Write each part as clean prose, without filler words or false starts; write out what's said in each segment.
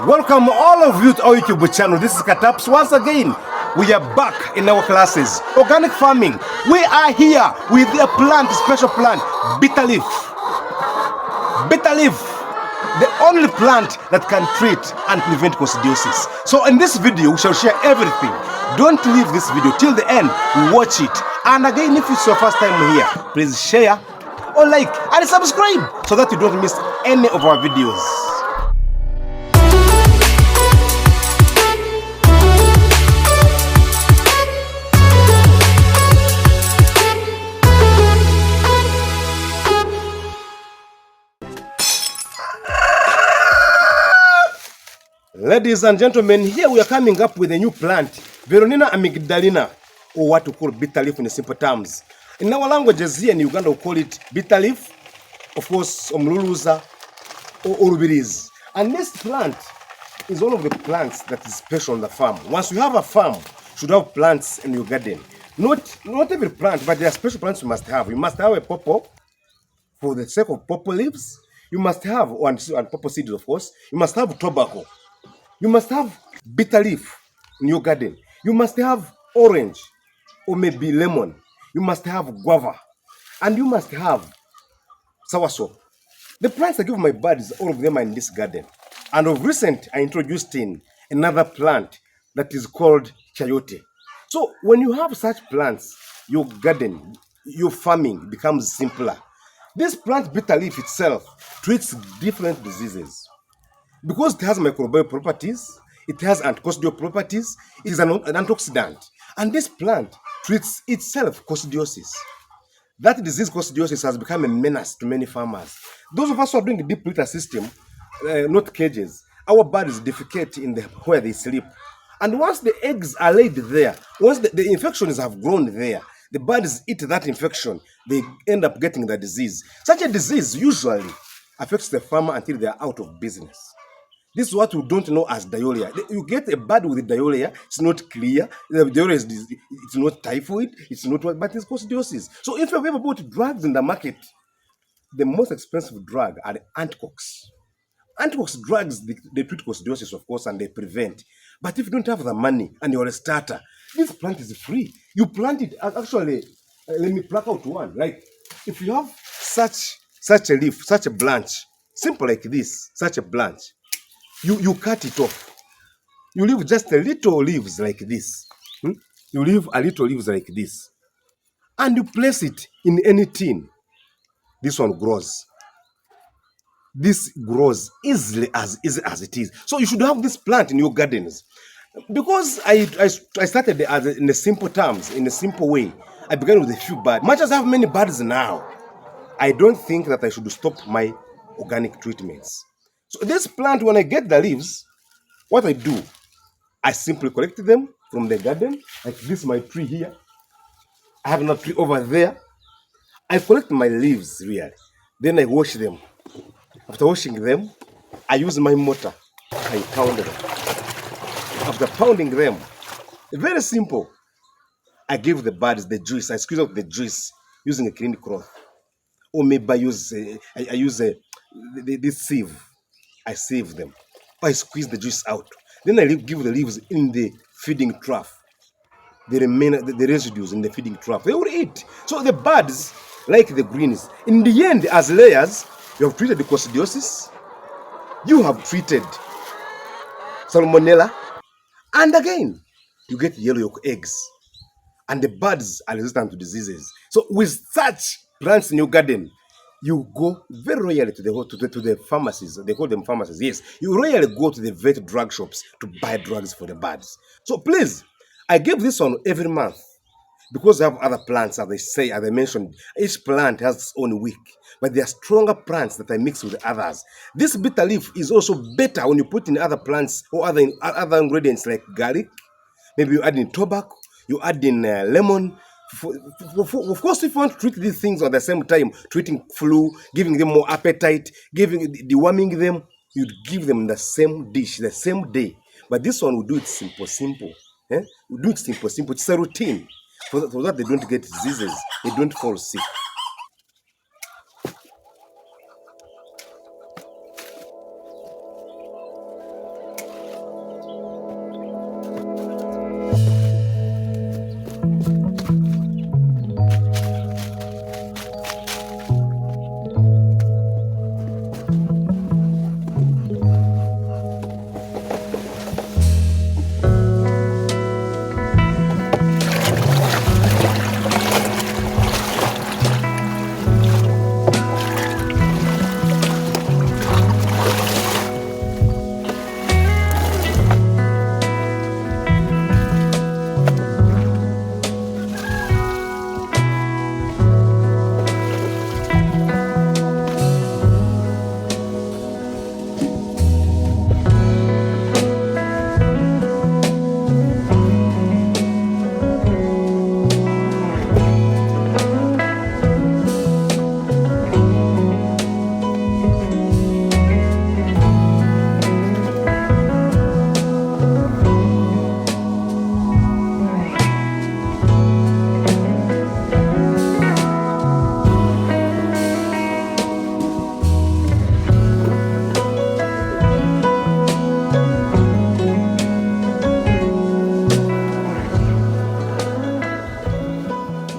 Welcome all of you to our YouTube channel. This is Kataps. Once again, we are back in our classes. Organic farming. We are here with a plant, special plant, bitter leaf. Bitter leaf, the only plant that can treat and prevent coccidiosis. So in this video, we shall share everything. Don't leave this video till the end. Watch it. And again, if it's your first time here, please share or like and subscribe so that you don't miss any of our videos. Ladies and gentlemen, here we are coming up with a new plant, Veronina amygdalina, or what we call bitter leaf in simple terms. In our languages here in Uganda, we call it bitter leaf, of course, omluluza, or urubirizi. And this plant is one of the plants that is special on the farm. Once you have a farm, you should have plants in your garden. Not every plant, but there are special plants you must have. You must have a pawpaw, for the sake of pawpaw leaves. You must have, and pawpaw seeds, of course. You must have tobacco. You must have bitter leaf in your garden. You must have orange or maybe lemon. You must have guava. And you must have soursop. The plants I give my birds, all of them are in this garden. And of recent, I introduced in another plant that is called chayote. So when you have such plants, your garden, your farming becomes simpler. This plant bitter leaf itself treats different diseases. Because it has microbial properties, it has anticoccidial properties, it is an antioxidant. And this plant treats itself coccidiosis. That disease, coccidiosis, has become a menace to many farmers. Those of us who are doing a deep litter system, not cages, our birds defecate in where they sleep. And once the eggs are laid there, once the infections have grown there, the birds eat that infection, they end up getting the disease. Such a disease usually affects the farmer until they are out of business. This is what we don't know as diarrhea. You get a bird with diarrhea, it's not clear. The diarrhea it's not typhoid, it's not what, but it's coccidiosis. So if you've ever bought drugs in the market, the most expensive drug are the anticox. Anticox drugs, they treat coccidiosis, of course, and they prevent. But if you don't have the money and you're a starter, this plant is free. You plant it, actually, let me pluck out one, right? If you have such a leaf, such a branch, simple like this, such a branch, you cut it off. You leave just a little leaves like this. You leave a little leaves like this. And you place it in any tin. This one grows. This grows easily as it is. So you should have this plant in your gardens. Because I started in a simple terms, in a simple way. I began with a few birds. Much as I have many birds now, I don't think that I should stop my organic treatments. So this plant, when I get the leaves, what I do, I simply collect them from the garden. Like this, my tree here. I have another tree over there. I collect my leaves, really. Then I wash them. After washing them, I use my mortar. I pound them. After pounding them, very simple. I give the birds the juice. I squeeze out the juice using a clean cloth. Or maybe I use this sieve. I sieve them. I squeeze the juice out. Then I give the leaves in the feeding trough. The residues in the feeding trough. They will eat. So the birds like the greens. In the end, as layers, you have treated the coccidiosis. You have treated salmonella. And again, you get yellow yolk eggs. And the birds are resistant to diseases. So with such plants in your garden, you go very rarely to the pharmacies. They call them pharmacies. Yes, you rarely go to the vet drug shops to buy drugs for the birds. So please, I give this one every month because I have other plants, as I mentioned. Each plant has its own wick, but there are stronger plants that I mix with others. This bitter leaf is also better when you put in other plants or other ingredients like garlic. Maybe you add in tobacco, you add in lemon. Of course, if you want to treat these things at the same time, treating flu, giving them more appetite, deworming them, you'd give them the same dish, the same day. But this one will do it simple. We do it simple. It's a routine so that they don't get diseases, they don't fall sick.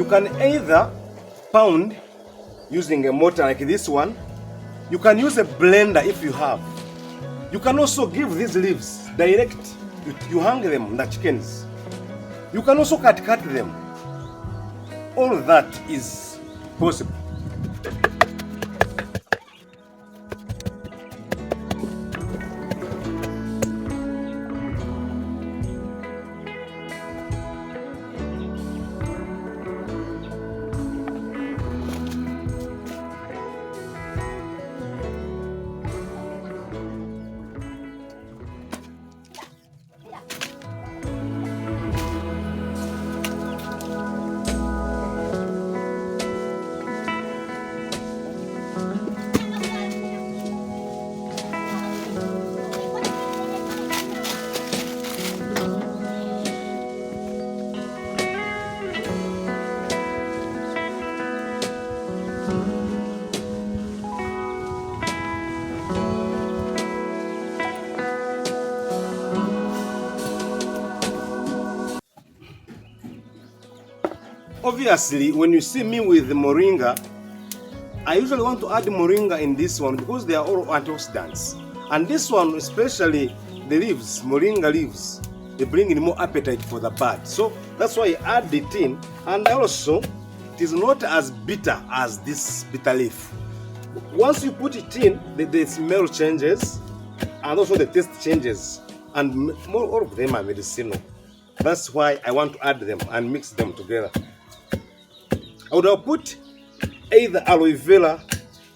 can either pound using a mortar like this one. You can use a blender if you have. You can also give these leaves direct. You hang them on the chickens. You can also cut them. All that is possible. Obviously, when you see me with the moringa, I usually want to add moringa in this one because they are all antioxidants. And this one, especially the leaves, moringa leaves, they bring in more appetite for the bird. So that's why I add it in. And also, it is not as bitter as this bitter leaf. Once you put it in, the smell changes and also the taste changes. And all of them are medicinal. That's why I want to add them and mix them together. I would have put either aloe vera,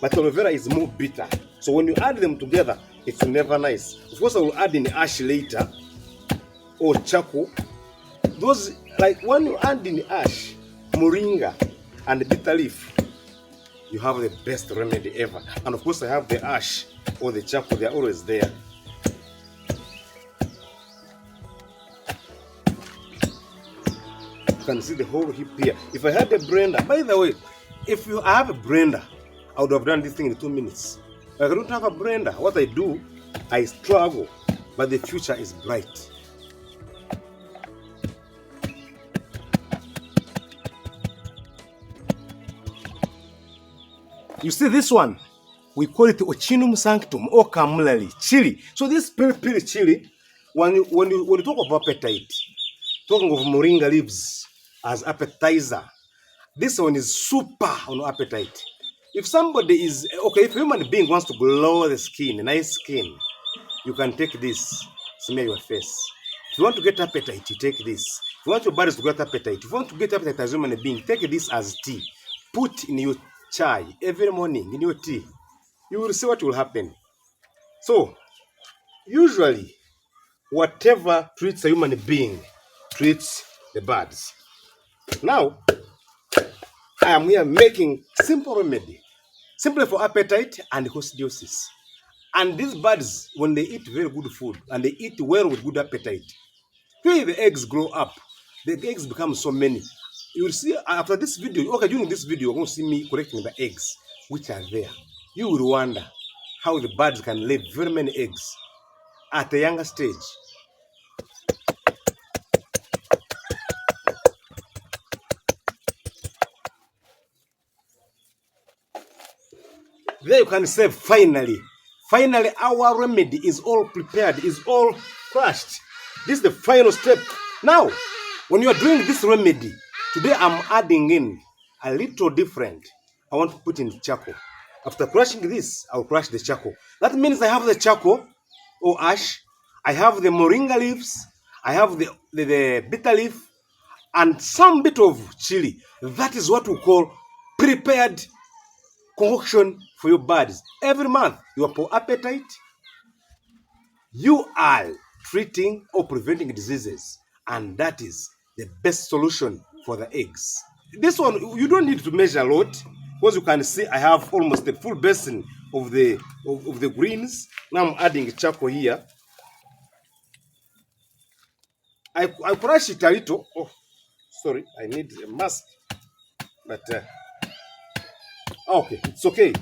but aloe vera is more bitter. So when you add them together, it's never nice. Of course, I will add in ash later or charcoal. Those, like when you add in ash, moringa, and bitter leaf, you have the best remedy ever. And of course, I have the ash or the charcoal, they're always there. You can see the whole heap here. If I had a blender, by the way, if I have a blender, I would have done this thing in 2 minutes. If I don't have a blender, what I do, I struggle, but the future is bright. You see this one? We call it Ochinum sanctum or Camulali chili. So this pili chili, when you talk of appetite, talking of moringa leaves as appetizer, this one is super on appetite. If somebody is, okay, if a human being wants to glow the skin, nice skin, you can take this, smear your face. If you want to get appetite, you take this. If you want your bodies to get appetite, if you want to get appetite as a human being, take this as tea. Put in your chai every morning in your tea. You will see what will happen. So, usually, whatever treats a human being treats the birds. Now, I am here making simple remedy, simply for appetite and coccidiosis. And these birds, when they eat very good food and they eat well with good appetite, when the eggs grow up, the eggs become so many. You will see after this video, okay, during this video, you're going to see me collecting the eggs which are there. You will wonder how the birds can lay very many eggs at a younger stage. There you can say, finally, our remedy is all prepared, is all crushed. This is the final step. Now, when you are doing this remedy, today I'm adding in a little different. I want to put in charcoal. After crushing this, I'll crush the charcoal. That means I have the charcoal or ash, I have the moringa leaves, I have the bitter leaf, and some bit of chili. That is what we call prepared concoction for your birds. Every month, you are for appetite, you are treating or preventing diseases, and that is the best solution for the eggs. This one, you don't need to measure a lot, because you can see I have almost a full basin of the greens. Now I'm adding charcoal here. I crush it a little. Oh, sorry, I need a mask, but okay, it's okay.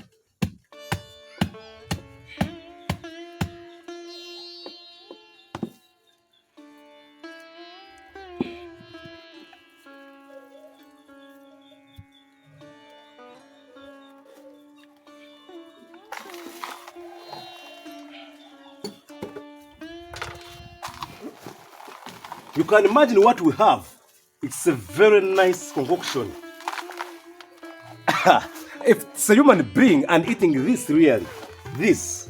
You can imagine what we have. It's a very nice concoction. If it's a human being and eating this really, this,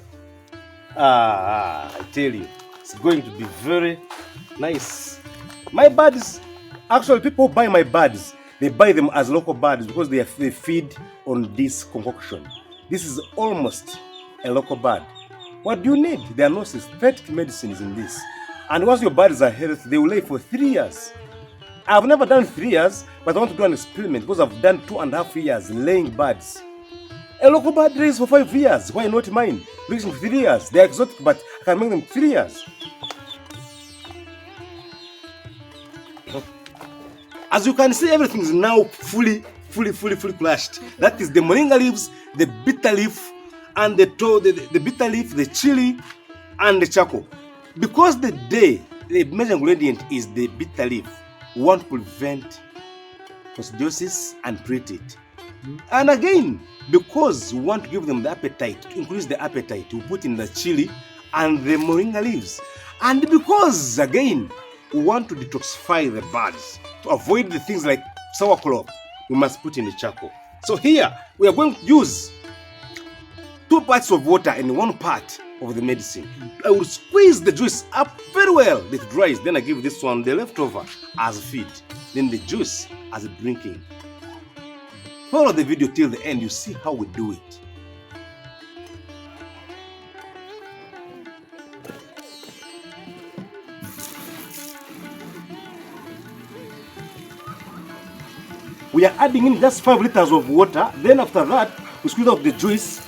I tell you, it's going to be very nice. My birds, actually people buy my birds, they buy them as local birds because they feed on this concoction. This is almost a local bird. What do you need? There are no synthetic medicines in this. And once your birds are healthy, they will lay for 3 years. I've never done 3 years, but I want to do an experiment because I've done 2.5 years laying birds. A local bird lays for 5 years. Why not mine? Reaching 3 years. They're exotic, but I can make them 3 years. As you can see, everything is now fully crushed. That is the moringa leaves, the bitter leaf, and the bitter leaf, the chili, and the charcoal. Because the major ingredient is the bitter leaf, we want to prevent coccidiosis and treat it. And again, because we want to give them the appetite, to increase the appetite, we put in the chili and the moringa leaves. And because, again, we want to detoxify the birds, to avoid the things like sauerkraut, we must put in the charcoal. So here, we are going to use 2 parts of water and 1 part of the medicine. I will squeeze the juice up very well. It dries. Then I give this one the leftover as feed. Then the juice as drinking. Follow the video till the end. You see how we do it. We are adding in just 5 liters of water. Then after that, we squeeze out the juice,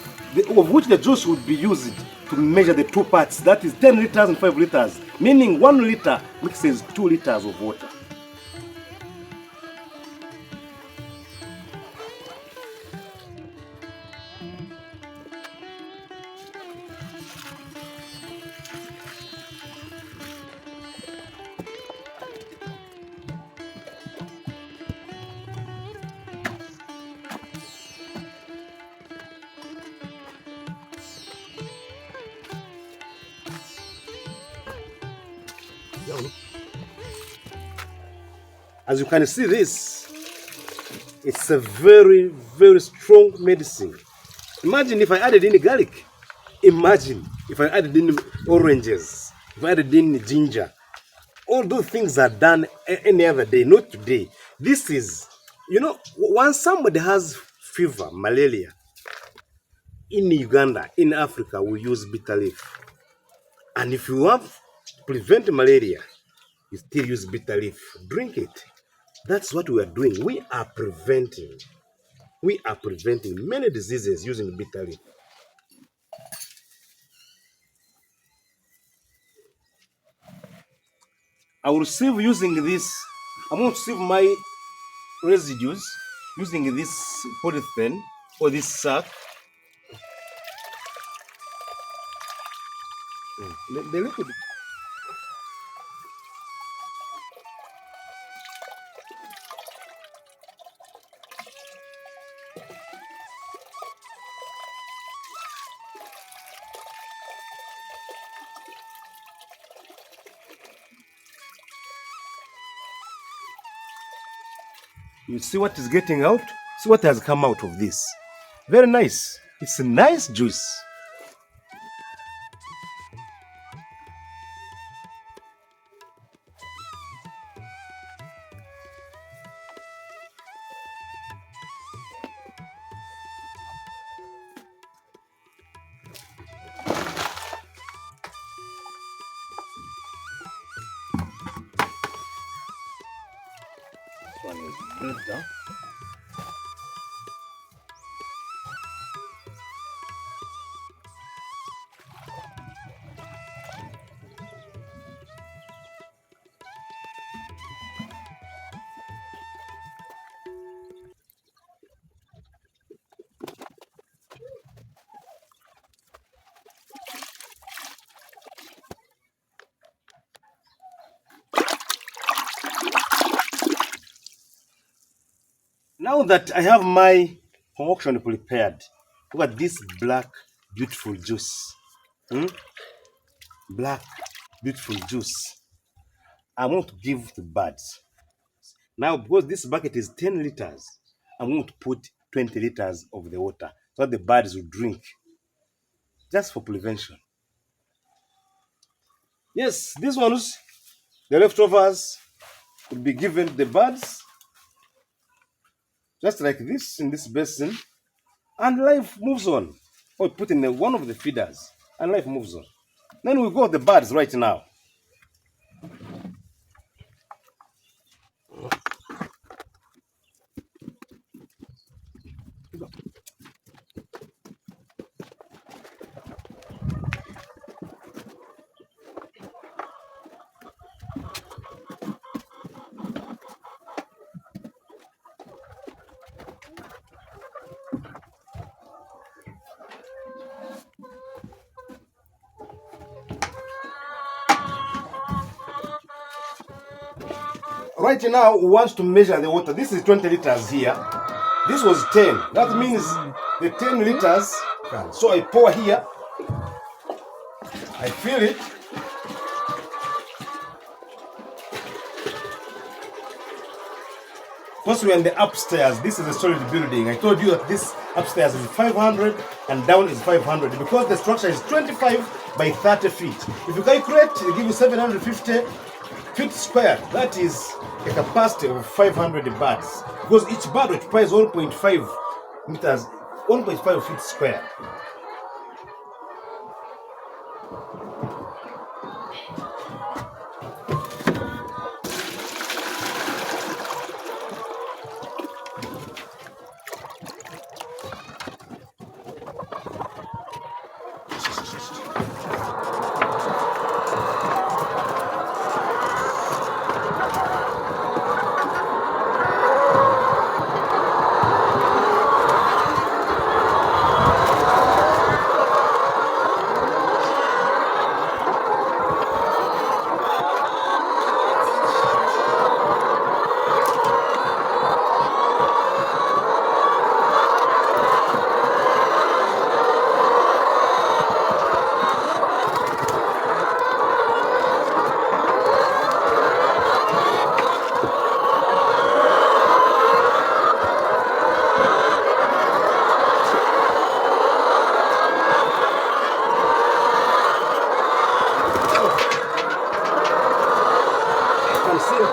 of which the juice would be used to measure the 2 parts. That is 10 liters and 5 liters, meaning 1 liter mixes 2 liters of water. As you can see, this, it's a very strong medicine. Imagine if I added in garlic. Imagine if I added in oranges, if I added in ginger. All those things are done any other day, not today. This is, once somebody has fever, malaria, in Uganda, in Africa, we use bitter leaf. And if you want to prevent malaria, you still use bitter leaf. Drink it. That's what we are doing. We are preventing many diseases using bitter leaf. I will save using this. I'm going to save my residues using this polythene or this sack. The liquid. You see what is getting out? See what has come out of this. Very nice. It's a nice juice. One is better. Now that I have my concoction prepared, look at this black, beautiful juice. Black, beautiful juice. I'm going to give to birds. Now, because this bucket is 10 liters, I'm going to put 20 liters of the water so that the birds will drink, just for prevention. Yes, these ones, the leftovers, will be given to the birds, just like this in this basin, and life moves on. Or put in one of the feeders, and life moves on. Then we go to the birds right now. Right now, we want to measure the water. This is 20 liters here. This was 10. That means the 10 liters. So I pour here. I fill it. Because we're in the upstairs, this is a solid building. I told you that this upstairs is 500 and down is 500 because the structure is 25 by 30 feet. If you calculate, they give you 750 feet square. That is a capacity of 500 birds because each bird occupies 1.5 meters, 1.5 feet square.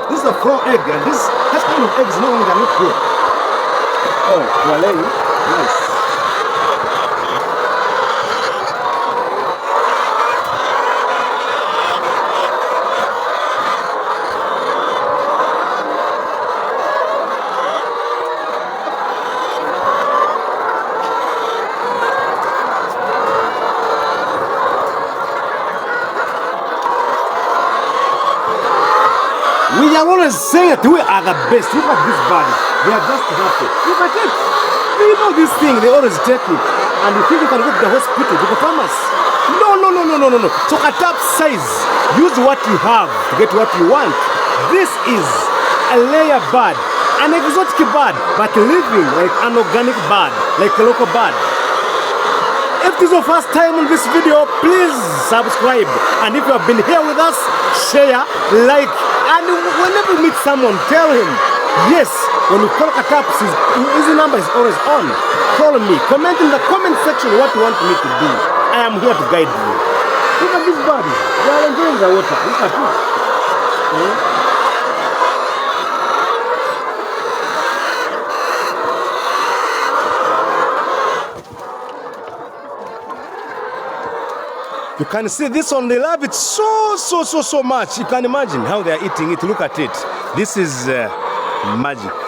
This is a raw egg, and this kind of egg is no longer not good. Oh, well, nice. We are always saying that we are the best. Look at this body. They are just happy. Look at it. You know this thing, they always take it. And you think you can go to the hospital, to the pharmacy. No. So at top size, use what you have to get what you want. This is a layer bird, an exotic bird, but living like an organic bird, like a local bird. If this is your first time on this video, please subscribe. And if you have been here with us, share, like, and whenever you meet someone, tell him, yes, when you call Kataps, his number is always on. Call me. Comment in the comment section what you want me to do. I am here to guide you. Look at this body. They are enjoying the water. Look at it. You can see this one, they love it so much. You can imagine how they are eating it. Look at it. This is magic.